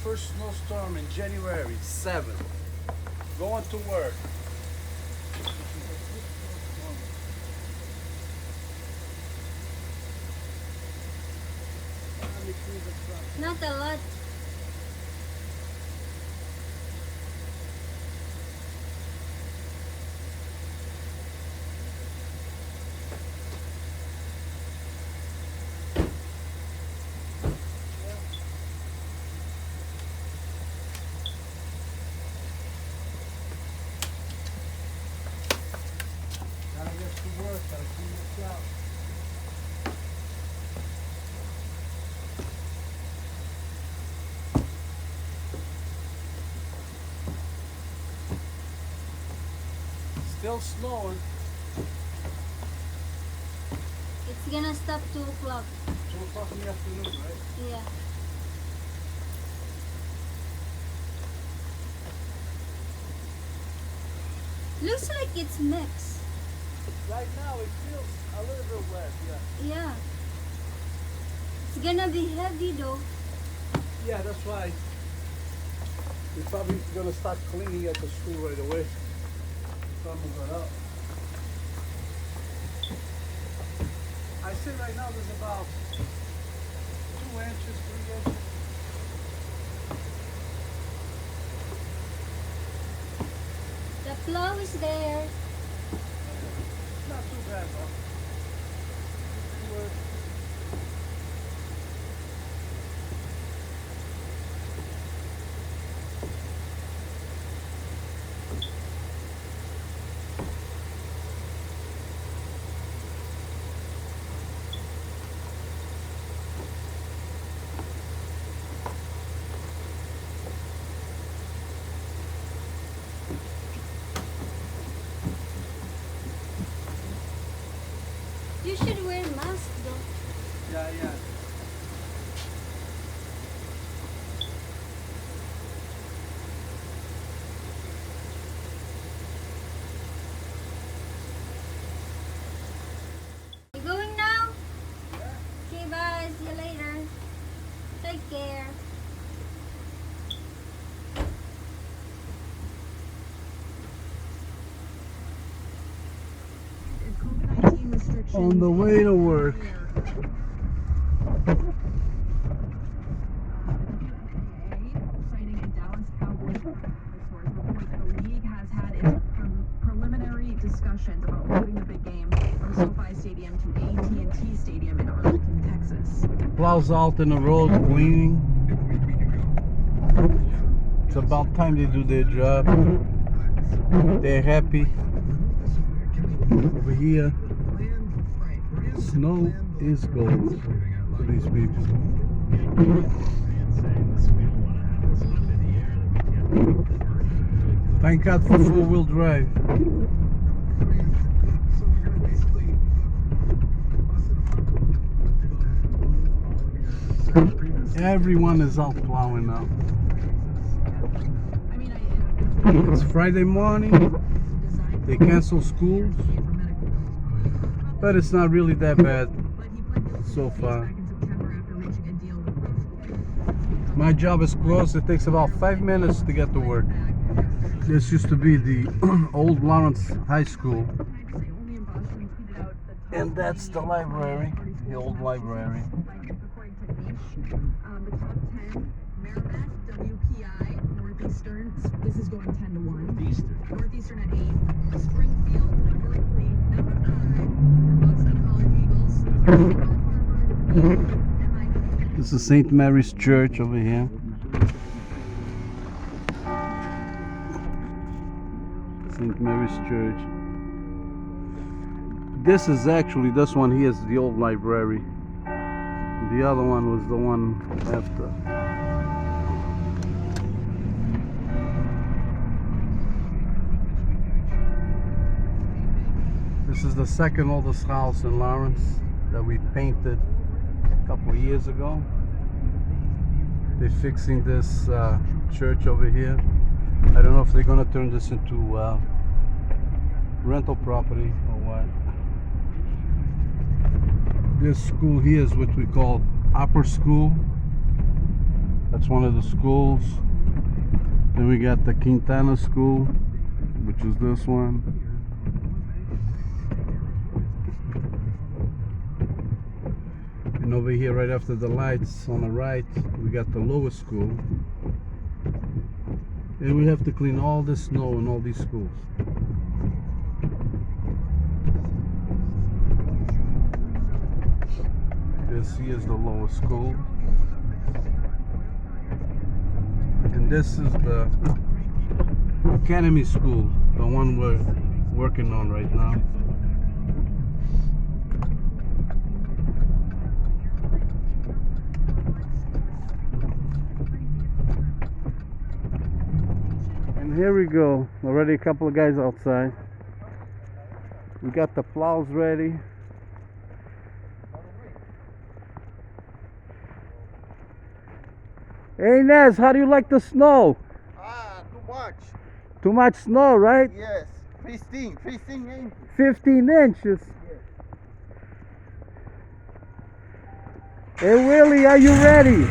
first snowstorm in January 7th. Going to work. Not a lot. Gotta get to work, gotta clean this out. Still snowing. It's gonna stop 2 o'clock. 2 o'clock in the afternoon, right? Yeah. Looks like it's mixed. Right now it feels a little bit wet, yeah. Yeah. It's gonna be heavy though. Yeah, that's why we're probably gonna start cleaning at the school right away. Move it up. I say right now there's about 2 inches, 3 inches. The plow is there. Not too bad though. You should wear mask though. Yeah, yeah. You going now? Okay, bye. See you later. Take care. On the way to work. Citing a Dallas Cowboys source reports the league has had its preliminary discussions about moving the big game from SoFi Stadium to AT&T Stadium in Arlington, Texas. Plows out in the road cleaning. It's about time they do their job. They're happy. Over here, snow is gold for these people. Thank God for four-wheel drive. Everyone is out plowing now. It's Friday morning. They cancel schools, but it's not really that bad so far. My job is close. It takes about 5 minutes to get to work. This used to be the old Lawrence High School, and that's the library, the old library. The top 10, Merrimack, WPI, Northeastern, this is going 10 to 1. Northeastern at 8, Springfield, Berkeley, number 5, Boston College Eagles, This is St. Mary's Church over here. St. Mary's Church. This is actually, this one here is the old library. The other one was the one after. This is the second oldest house in Lawrence that we painted a couple of years ago. They're fixing this church over here. I don't know if they're going to turn this into rental property or what. This school here is what we call upper school. That's one of the schools. Then we got the Quintana School, which is this one. And over here, right after the lights on the right, we got the lower school. And we have to clean all the snow in all these schools. This here is the lower school. And this is the Academy School, the one we're working on right now. And here we go, already a couple of guys outside. We got the plows ready. Hey Nez, how do you like the snow? Too much. Too much snow, right? Yes. 15 inches. 15 inches. Hey Willie, are you ready?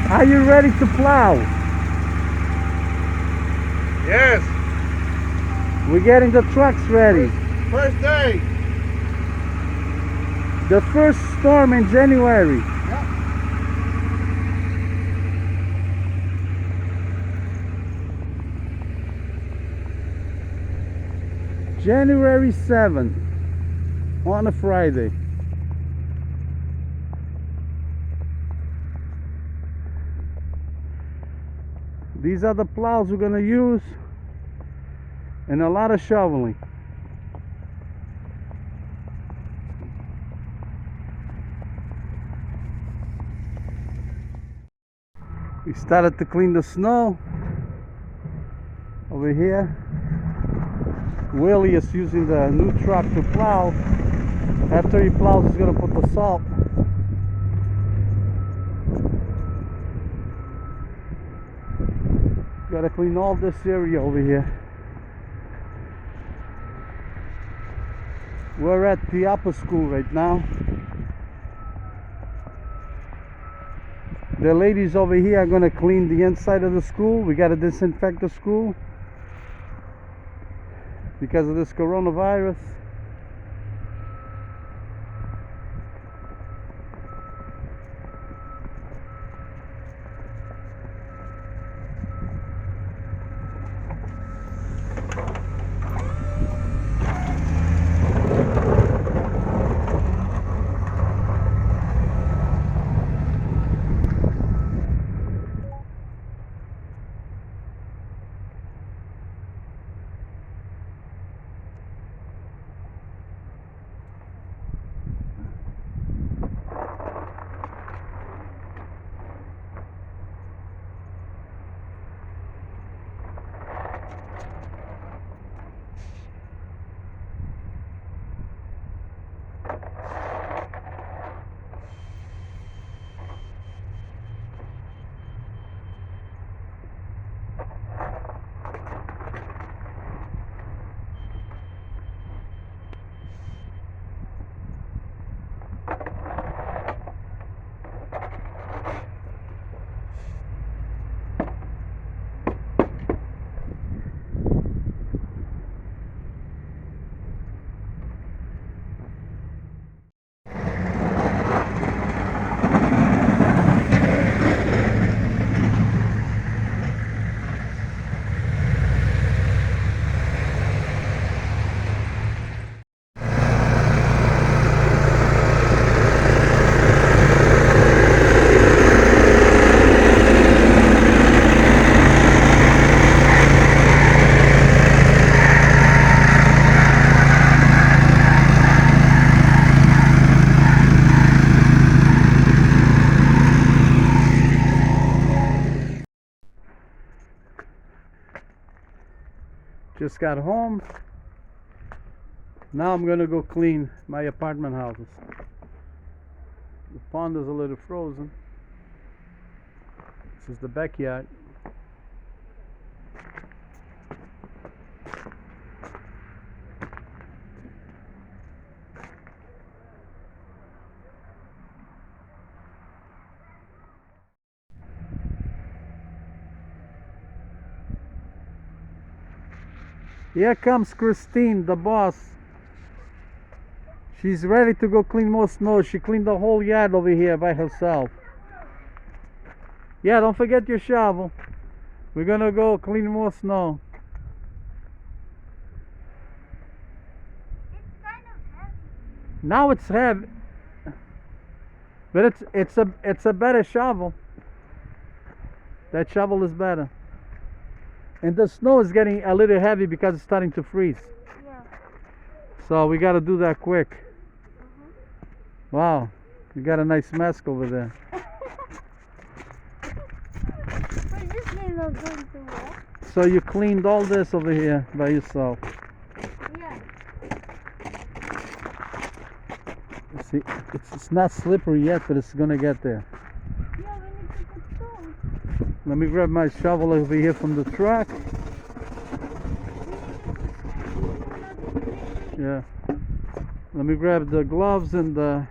Are you ready to plow? Yes. We're getting the trucks ready. First day. The first storm in January. January 7th, on a Friday. These are the plows we're gonna use, and a lot of shoveling. We started to clean the snow over here. Willie is using the new truck to plow. After he plows, he's gonna put the salt. Gotta clean all this area over here. We're at the upper school right now. The ladies over here are gonna clean the inside of the school. We gotta disinfect the school because of this coronavirus. Just got home. Now I'm gonna go clean my apartment houses. The pond is a little frozen. This is the backyard. Here comes Christine, the boss. She's ready to go clean more snow. She cleaned the whole yard over here by herself. Yeah, don't forget your shovel. We're gonna go clean more snow. It's kind of heavy. Now it's heavy, but it's a better shovel. That shovel is better. And the snow is getting a little heavy because it's starting to freeze. Yeah. So we got to do that quick. Wow, you got a nice mask over there. Wait, this thing not going to work? So you cleaned all this over here by yourself. Yeah. See, it's not slippery yet, but it's gonna get there. Yeah, we need to put stone. Let me grab my shovel over here from the truck. Yeah. Let me grab the gloves and the